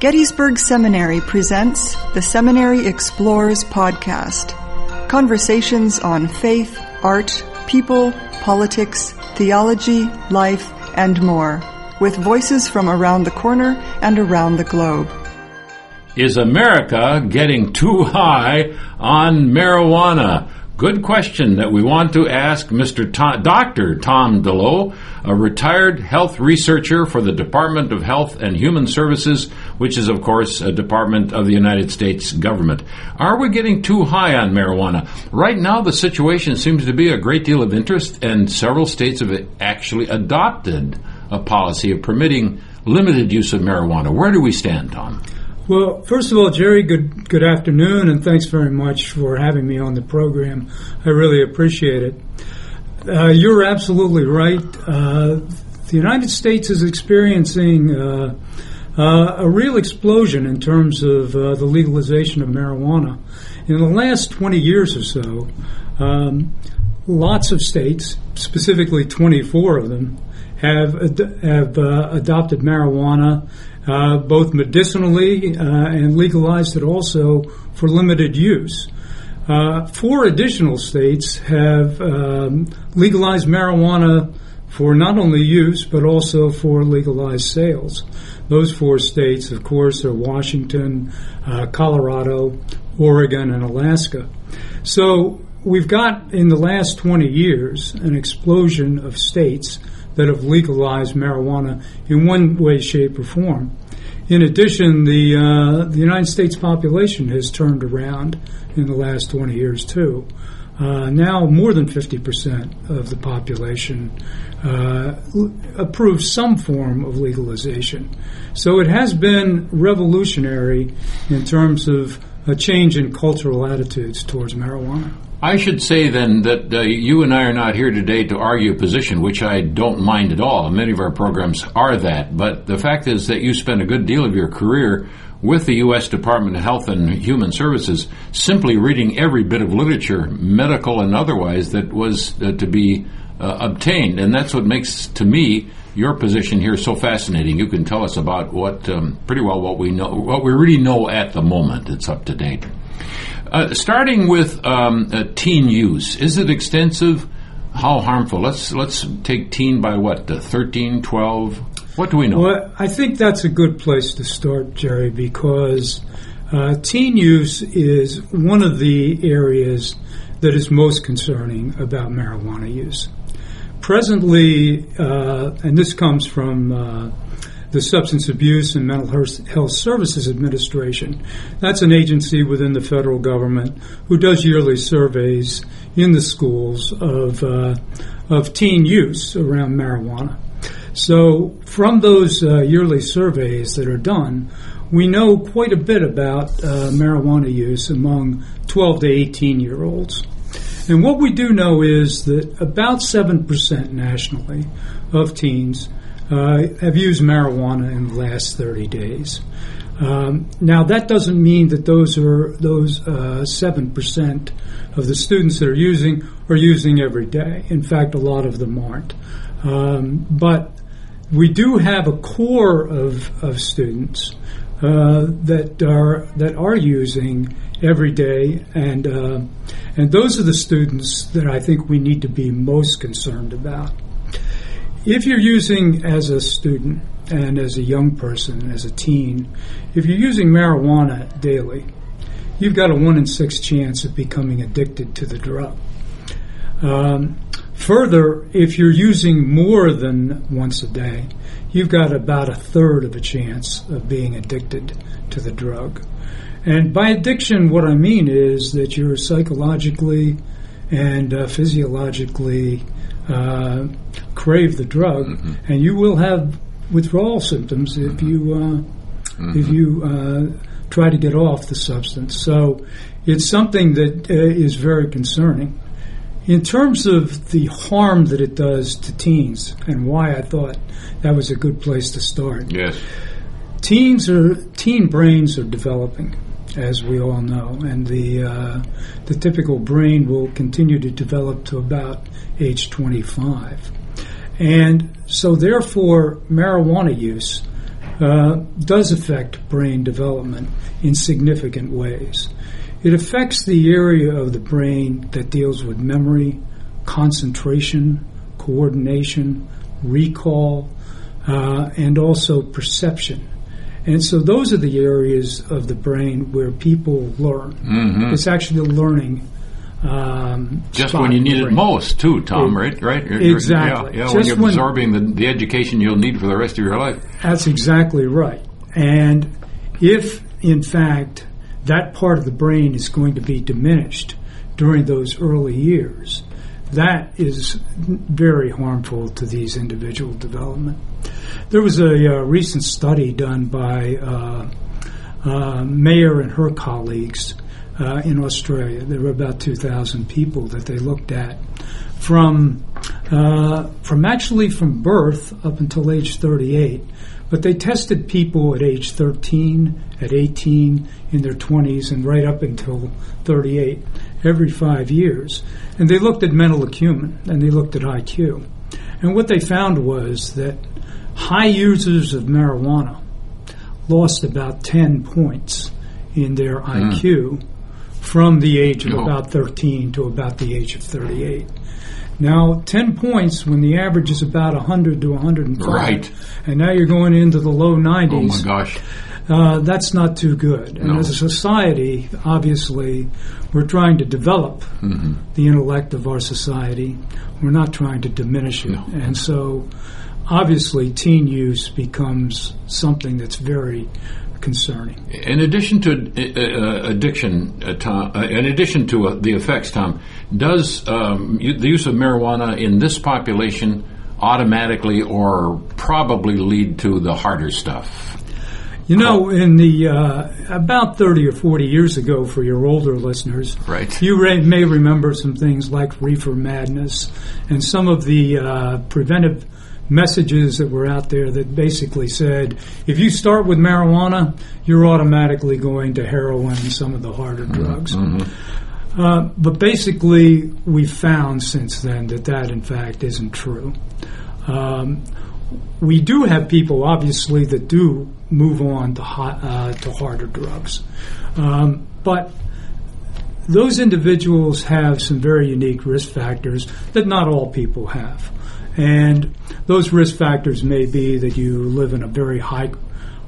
Gettysburg Seminary presents the Seminary Explores podcast. Conversations on faith, art, people, politics, theology, life, and more, with voices from around the corner and around the globe. Is America getting too high on marijuana? Good question that we want to ask Dr. Tom Deloe, a retired health researcher for the Department of Health and Human Services, which is, of course, a department of the United States government. Are we getting too high on marijuana? Right now, the situation seems to be a great deal of interest, and several states have actually adopted a policy of permitting limited use of marijuana. Where do we stand, Tom? Well, first of all, Jerry, good afternoon, and thanks very much for having me on the program. I really appreciate it. You're absolutely right. The United States is experiencing a real explosion in terms of the legalization of marijuana. In the last 20 years or so, lots of states, specifically 24 of them, have adopted marijuana both medicinally and legalized it also for limited use. 4 additional states have legalized marijuana for not only use but also for legalized sales. Those 4 states, of course, are Washington, Colorado, Oregon, and Alaska. So we've got, in the last 20 years, an explosion of states that have legalized marijuana in one way, shape, or form. In addition, the United States population has turned around in the last 20 years, too. Now more than 50% of the population approves some form of legalization. So it has been revolutionary in terms of a change in cultural attitudes towards marijuana. I should say then that you and I are not here today to argue a position, which I don't mind at all. Many of our programs are that. But the fact is that you spent a good deal of your career with the U.S. Department of Health and Human Services simply reading every bit of literature, medical and otherwise, that was to be obtained. And that's what makes, to me, your position here so fascinating. You can tell us about what we know, what we really know at the moment. It's up to date. Starting with teen use, is it extensive? How harmful? Let's take teen by what, 13, 12? What do we know? Well, I think that's a good place to start, Jerry, because teen use is one of the areas that is most concerning about marijuana use. Presently, and this comes from the Substance Abuse and Mental Health Services Administration. That's an agency within the federal government who does yearly surveys in the schools of teen use around marijuana. So from those yearly surveys that are done, we know quite a bit about marijuana use among 12 to 18-year-olds. And what we do know is that about 7% nationally of teens have used marijuana in the last 30 days. Now, that doesn't mean that those 7% of the students that are using every day. In fact, a lot of them aren't. But we do have a core of students that are using every day, and those are the students that I think we need to be most concerned about. If you're using as a student and as a young person, as a teen, if you're using marijuana daily, you've got a 1 in 6 chance of becoming addicted to the drug. Further, if you're using more than once a day, you've got about a third of a chance of being addicted to the drug. And by addiction, what I mean is that you're psychologically and physiologically crave the drug, and you will have withdrawal symptoms if you try to get off the substance. So it's something that is very concerning. In terms of the harm that it does to teens, and why I thought that was a good place to start. Yes. Teen brains are developing, as we all know, and the typical brain will continue to develop to about age 25. And so therefore, marijuana use does affect brain development in significant ways. It affects the area of the brain that deals with memory, concentration, coordination, recall, and also perception. And so those are the areas of the brain where people learn. Mm-hmm. It's actually learning. Just when you need it most, too, Tom, right? Exactly. Yeah, when you're absorbing the education you'll need for the rest of your life. That's exactly right. And if, in fact, that part of the brain is going to be diminished during those early years, that is very harmful to these individual development. There was a recent study done by Mayer and her colleagues in Australia. There were about 2,000 people that they looked at from birth up until age 38. But they tested people at age 13, at 18, in their 20s, and right up until 38, every 5 years. And they looked at mental acumen, and they looked at IQ. And what they found was that high users of marijuana lost about 10 points in their IQ from the age of about 13 to about the age of 38. Now, 10 points when the average is about 100 to 105. Right. And now you're going into the low 90s. Oh, my gosh. That's not too good. And as a society, obviously, we're trying to develop the intellect of our society. We're not trying to diminish it. No. And so, obviously, teen use becomes something that's very concerning. In addition to addiction, Tom, in addition to the effects, Tom, does the use of marijuana in this population automatically or probably lead to the harder stuff? You know, in the about 30 or 40 years ago, for your older listeners, right, you may remember some things like reefer madness and some of the preventive messages that were out there that basically said, if you start with marijuana, you're automatically going to heroin and some of the harder drugs. But basically, we've found since then that in fact isn't true. We do have people, obviously, that do move on to harder drugs. But those individuals have some very unique risk factors that not all people have. And those risk factors may be that you live in a very high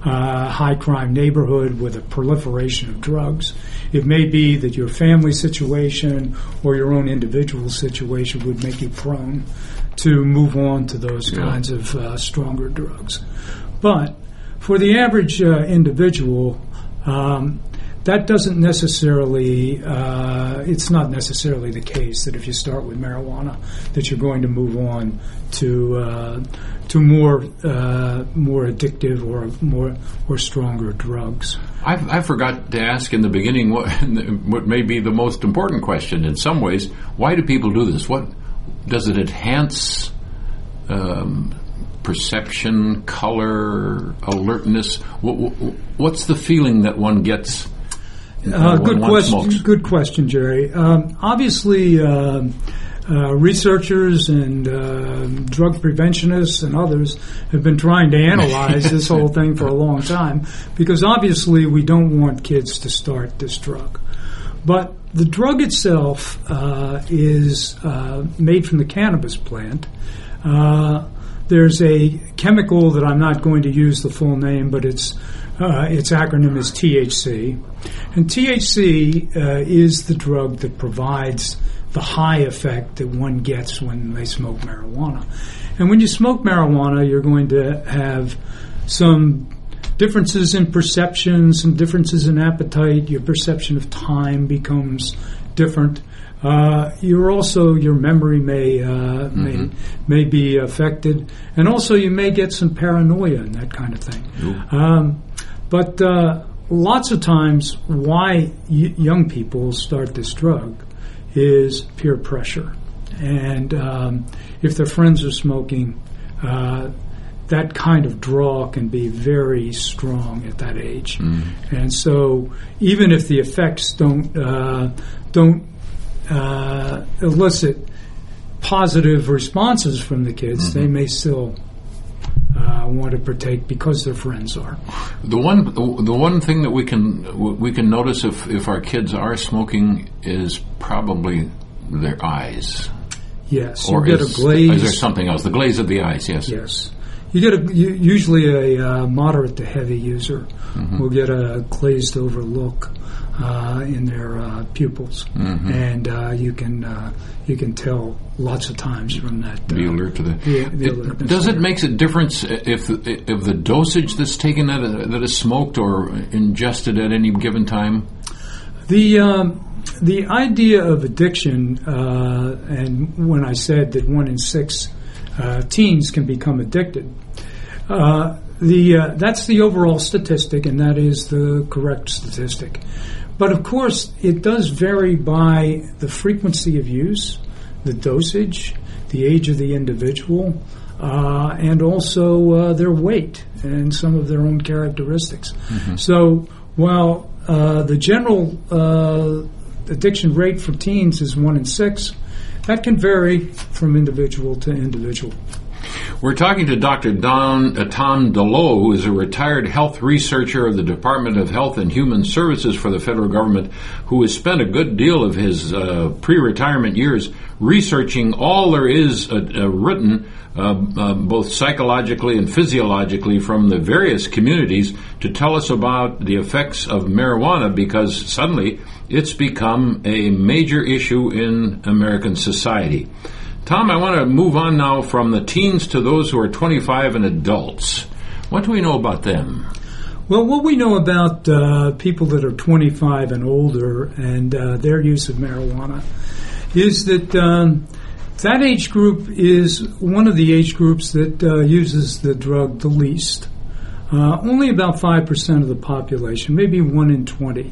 crime neighborhood with a proliferation of drugs. It may be that your family situation or your own individual situation would make you prone to move on to those kinds of stronger drugs. But for the average individual, that doesn't necessarily, it's not necessarily the case that if you start with marijuana that you're going to move on to more addictive or stronger drugs. I forgot to ask in the beginning what may be the most important question in some ways. Why do people do this? What does it enhance? Perception, color, alertness. What's the feeling that one gets? Good question, Jerry. Obviously, researchers and drug preventionists and others have been trying to analyze this whole thing for a long time because obviously we don't want kids to start this drug. But the drug itself is made from the cannabis plant. There's a chemical that I'm not going to use the full name, but its acronym is THC. And THC is the drug that provides the high effect that one gets when they smoke marijuana. And when you smoke marijuana, you're going to have some differences in perception, some differences in appetite. Your perception of time becomes different. Your memory may be affected, and also you may get some paranoia and that kind of thing. But lots of times, why young people start this drug is peer pressure, and if their friends are smoking, that kind of draw can be very strong at that age, and so even if the effects don't elicit positive responses from the kids, they may still want to partake because their friends are. The one thing that we can notice if our kids are smoking is probably their eyes. Yes, or you get a glaze. Is there something else? The glaze of the eyes, yes. Yes. You get usually a moderate to heavy user will get a glazed over look in their pupils, and you can tell lots of times from that. Be alert to the alertness. Does it make a difference if the dosage that's taken that is smoked or ingested at any given time? The idea of addiction, and when I said that 1 in 6 teens can become addicted, that's the overall statistic, and that is the correct statistic. But of course, it does vary by the frequency of use, the dosage, the age of the individual, and also their weight and some of their own characteristics. So while the general addiction rate for teens is 1 in 6. That can vary from individual to individual. We're talking to Dr. Tom Deloe, who is a retired health researcher of the Department of Health and Human Services for the federal government, who has spent a good deal of his pre-retirement years researching all there is written, both psychologically and physiologically, from the various communities to tell us about the effects of marijuana, because suddenly it's become a major issue in American society. Tom, I want to move on now from the teens to those who are 25 and adults. What do we know about them? Well, what we know about people that are 25 and older and their use of marijuana is that that age group is one of the age groups that uses the drug the least. Only about 5% of the population, maybe 1 in 20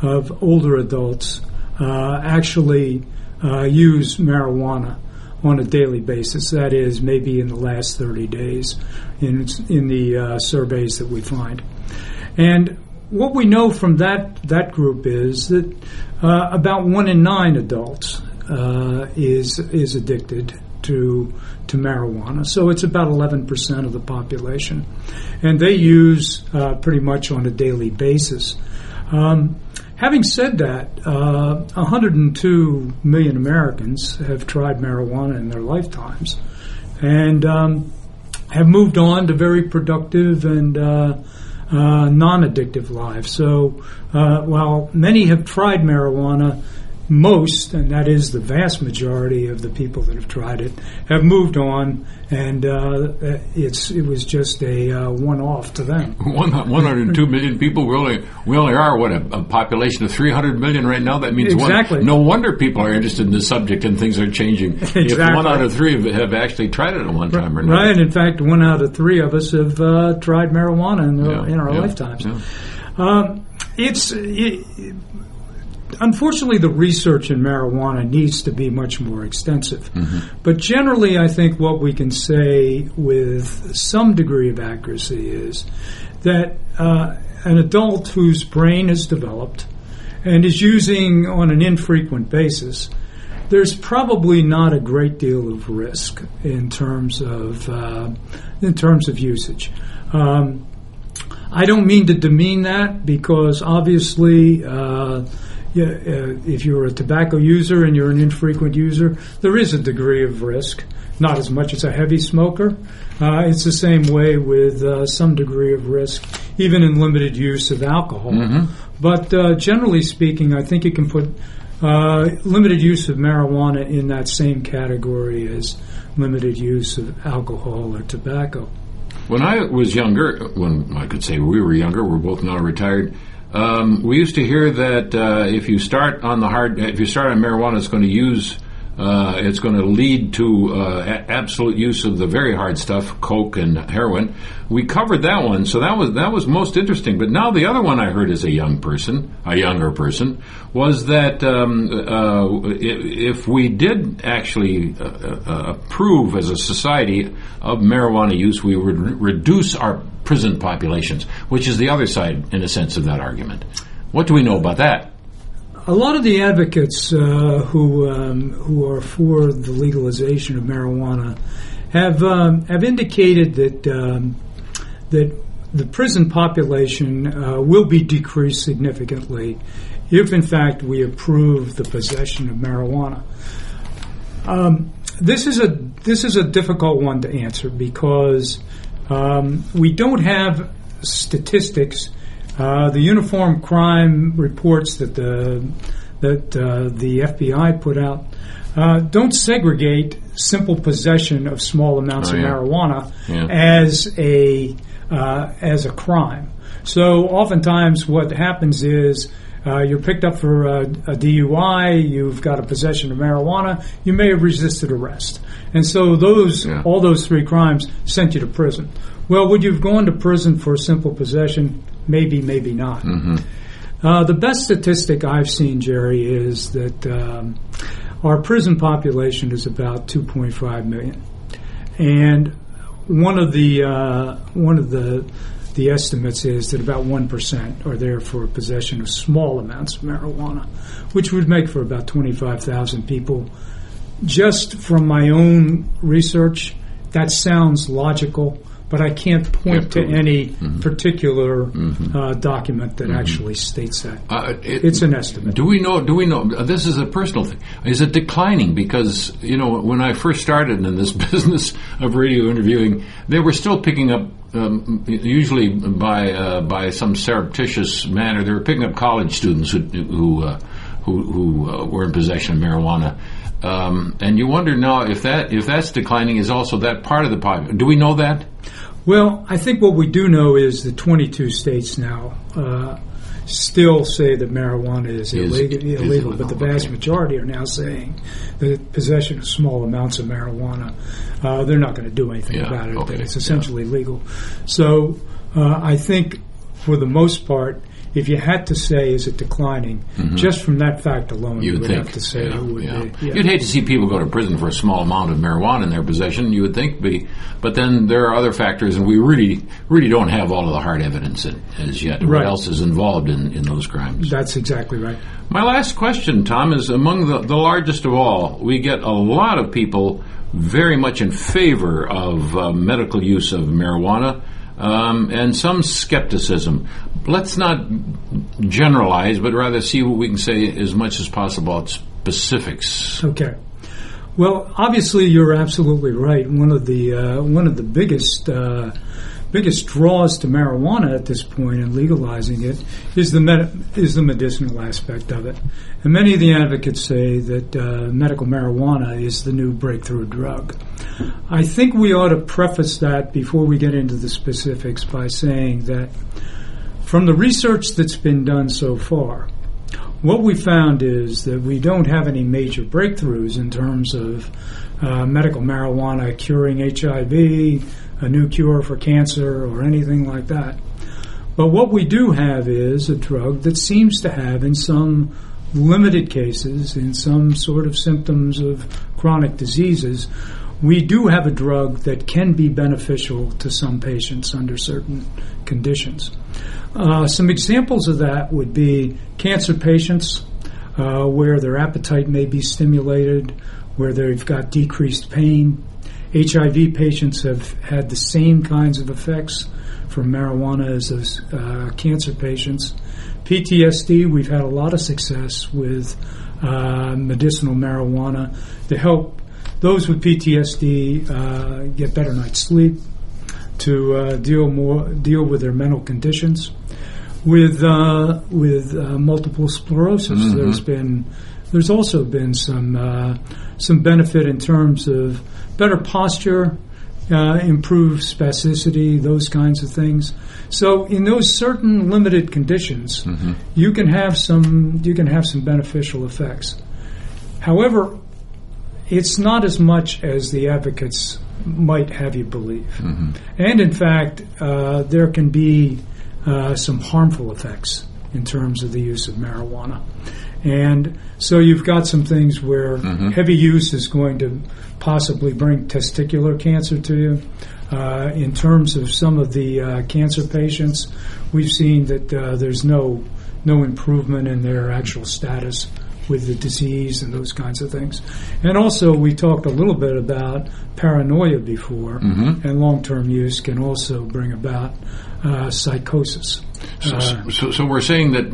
of older adults actually use marijuana on a daily basis. That is, maybe in the last 30 days in the surveys that we find. And what we know from that group is that about 1 in 9 adults is addicted to marijuana. So it's about 11% of the population. And they use pretty much on a daily basis. Having said that, 102 million Americans have tried marijuana in their lifetimes and have moved on to very productive and non-addictive lives. So while many have tried marijuana, most, and that is the vast majority of the people that have tried it, have moved on, and it was just a one-off to them. 102 million people. We only are, a population of 300 million right now? That means exactly. No wonder people are interested in this subject and things are changing. Exactly. If 1 out of 3 have actually tried it at one time or another. Right. In fact, 1 out of 3 of us have tried marijuana in our lifetimes. Yeah. Unfortunately, the research in marijuana needs to be much more extensive. But generally, I think what we can say with some degree of accuracy is that an adult whose brain is developed and is using on an infrequent basis, there's probably not a great deal of risk in terms of usage. I don't mean to demean that, because obviously if you're a tobacco user and you're an infrequent user, there is a degree of risk, not as much as a heavy smoker. It's the same way with some degree of risk, even in limited use of alcohol. But generally speaking, I think you can put limited use of marijuana in that same category as limited use of alcohol or tobacco. When I was younger, when I could say we were younger, we're both now retired, we used to hear that if you start on marijuana, it's going to lead to absolute use of the very hard stuff, coke and heroin. We covered that one, so that was most interesting. But now the other one I heard as a younger person, was that if we did actually approve as a society of marijuana use, we would reduce our prison populations, which is the other side, in a sense, of that argument. What do we know about that? A lot of the advocates who are for the legalization of marijuana have indicated that that the prison population will be decreased significantly if, in fact, we approve the possession of marijuana. This is a difficult one to answer because we don't have statistics. The Uniform Crime reports that the FBI put out don't segregate simple possession of small amounts of marijuana as a crime. So oftentimes what happens is you're picked up for a DUI, you've got a possession of marijuana, you may have resisted arrest. And so all those three crimes sent you to prison. Well, would you have gone to prison for simple possession? Maybe, maybe not. Mm-hmm. The best statistic I've seen, Jerry, is that our prison population is about 2.5 million. And one of the estimates is that about 1% are there for possession of small amounts of marijuana, which would make for about 25,000 people. Just from my own research, that sounds logical, but I can't point to any particular document that actually states that. It's an estimate. Do we know? This is a personal thing. Is it declining? Because when I first started in this business of radio interviewing, they were still picking up. Usually by some surreptitious manner, they were picking up college students who were in possession of marijuana, and you wonder now if that's declining, is also that part of the population. Do we know that? Well, I think what we do know is that 22 states now still say that marijuana is illegal, but the vast majority are now saying that possession of small amounts of marijuana, they're not going to do anything about it. That it's essentially legal. So I think for the most part, if you had to say, is it declining, just from that fact alone, you would have to say it would be. Yeah. You'd hate to see people go to prison for a small amount of marijuana in their possession, you would think, but then there are other factors, and we really don't have all of the hard evidence as yet. Right. What else is involved in those crimes? That's exactly right. My last question, Tom, is among the largest of all. We get a lot of people very much in favor of medical use of marijuana, and some skepticism. Let's not generalize, but rather see what we can say as much as possible about specifics. Okay. Well, obviously, you're absolutely right. One of the biggest draws to marijuana at this point in legalizing it is the medicinal aspect of it. And many of the advocates say that medical marijuana is the new breakthrough drug. I think we ought to preface that before we get into the specifics by saying that from the research that's been done so far, what we found is that we don't have any major breakthroughs in terms of medical marijuana curing HIV, a new cure for cancer, or anything like that. But what we do have is a drug that seems to have, in some limited cases, in some sort of symptoms of chronic diseases, we do have a drug that can be beneficial to some patients under certain conditions. Some examples of that would be cancer patients, where their appetite may be stimulated, where they've got decreased pain. HIV patients have had the same kinds of effects from marijuana as those cancer patients. PTSD, we've had a lot of success with medicinal marijuana to help those with PTSD get better night's sleep, to deal with their mental conditions. With multiple sclerosis, there's also been some benefit in terms of better posture, improved spasticity, those kinds of things. So in those certain limited conditions, you can have some beneficial effects. However, it's not as much as the advocates might have you believe. And in fact, there can be some harmful effects in terms of the use of marijuana. And so you've got some things where heavy use is going to possibly bring testicular cancer to you. In terms of some of the cancer patients, we've seen that there's no improvement in their actual status with the disease and those kinds of things. And also, we talked a little bit about paranoia before, and long-term use can also bring about psychosis. So we're saying that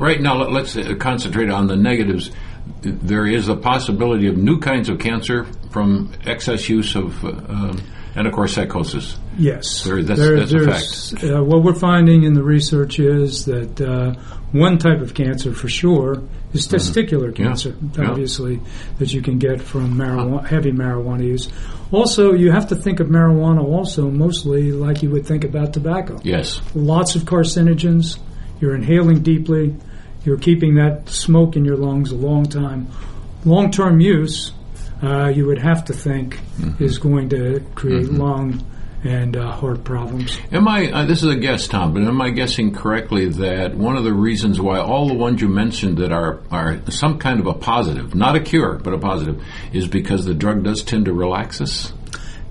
right now, let's concentrate on the negatives. There is a possibility of new kinds of cancer from excess use of, and of course, psychosis. Yes. That's a fact. What we're finding in the research is that one type of cancer for sure is testicular cancer, obviously, that you can get from heavy marijuana use. Also, you have to think of marijuana also mostly like you would think about tobacco. Yes. Lots of carcinogens. You're inhaling deeply. You're keeping that smoke in your lungs a long time. Long-term use, you would have to think, is going to create lung and heart problems. This is a guess, Tom, but am I guessing correctly that one of the reasons why all the ones you mentioned that are some kind of a positive, not a cure, but a positive, is because the drug does tend to relax us?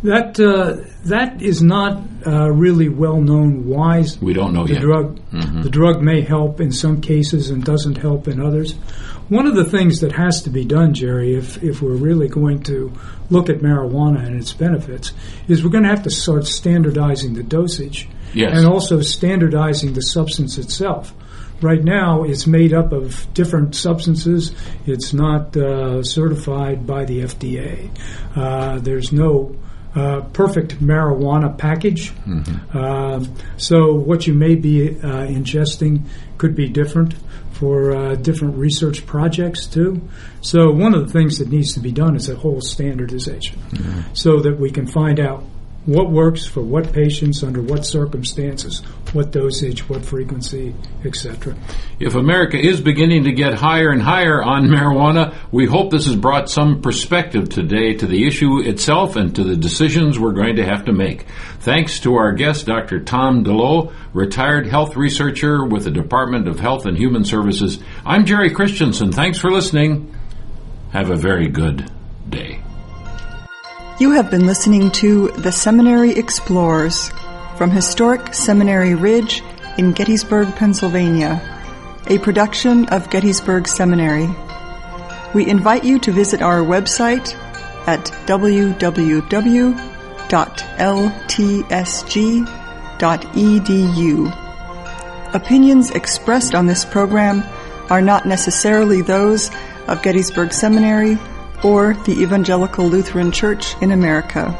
That is not really well known why. We don't know yet. The drug may help in some cases and doesn't help in others. One of the things that has to be done, Jerry, if we're really going to look at marijuana and its benefits, is we're going to have to start standardizing the dosage and also standardizing the substance itself. Right now, it's made up of different substances. It's not certified by the FDA. There's no perfect marijuana package. So what you may be ingesting could be different for different research projects too. So one of the things that needs to be done is a whole standardization so that we can find out what works for what patients, under what circumstances, what dosage, what frequency, etc. If America is beginning to get higher and higher on marijuana, we hope this has brought some perspective today to the issue itself and to the decisions we're going to have to make. Thanks to our guest, Dr. Tom Deloe, retired health researcher with the Department of Health and Human Services. I'm Jerry Christianson. Thanks for listening. Have a very good day. You have been listening to The Seminary Explores from historic Seminary Ridge in Gettysburg, Pennsylvania, a production of Gettysburg Seminary. We invite you to visit our website at www.ltsg.edu. Opinions expressed on this program are not necessarily those of Gettysburg Seminary or the Evangelical Lutheran Church in America.